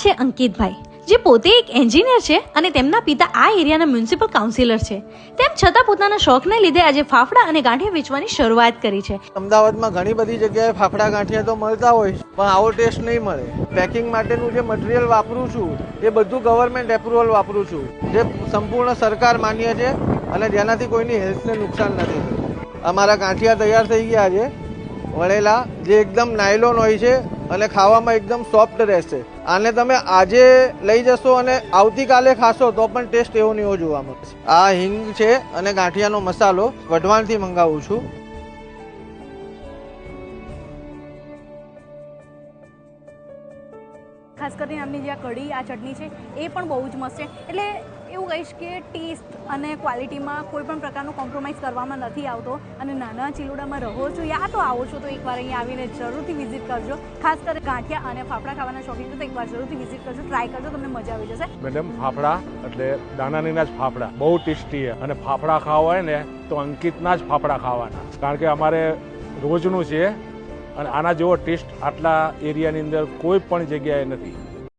છે અંકિતભાઈ, જે પોતે એક એન્જિનિયર છે અને તેમના પિતા આ એરિયાના મ્યુનિસિપલ કાઉન્સિલર છે. તેમ છતાં પોતાના શોખને લીધે આજે ફાફડા અને ગાંઠિયા વેચવાની શરૂઆત કરી છે. અમદાવાદમાં ઘણી બધી જગ્યાએ ફાફડા ગાંઠિયા તો મળતા હોય છે, પણ આવો ટેસ્ટ નહીં મળે. પેકિંગ માટેનું જે મટીરિયલ વાપરું છું એ બધું ગવર્મેન્ટ એપ્રુવલ વાપરું છું, જે સંપૂર્ણ સરકાર માન્ય છે અને જેનાથી કોઈની હેલ્થને નુકસાન નથી થતું. અમારા ગાંઠિયા તૈયાર થઈ ગયા છે, વણેલા, જે એકદમ નાયલોન હોય છે અને ખાવામાં એકદમ સોફ્ટ રહેશે. આને તમે આજે લઈ જશો અને આવતીકાલે ખાશો તો પણ ટેસ્ટ એવો ને એવો જોવા મળશે. આ હિંગ છે અને ગાંઠિયાનો મસાલો વઢવાણથી મંગાવું છું. ખાસ કરીને આમની જે આ કઢી, આ ચટણી છે એ પણ બહુ જ મસ્ત છે. એટલે એવું કહીશ કે ટેસ્ટ અને ક્વોલિટીમાં કોઈ પણ પ્રકારનું કોમ્પ્રોમાઇઝ કરવામાં નથી આવતો. અને નાના ચિલોડામાં રહો છો યા તો આવો છો તો એકવાર અહીંયા આવીને જરૂરથી વિઝિટ કરજો. ખાસ કરીને ગાંઠિયા અને ફાફડા ખાવાના શોખીન છો તો એકવાર જરૂરથી વિઝિટ કરજો, ટ્રાય કરજો, તમને મજા આવી જશે. મેડમ, ફાફડા એટલે દાનાનીના જ ફાફડા બહુ ટેસ્ટી છે અને ફાફડા ખાવા હોય ને તો અંકિતના જ ફાફડા ખાવાના, કારણ કે અમારે રોજનું છે અને આના જેવો ટેસ્ટ આટલા એરિયાની અંદર કોઈ પણ જગ્યાએ નથી.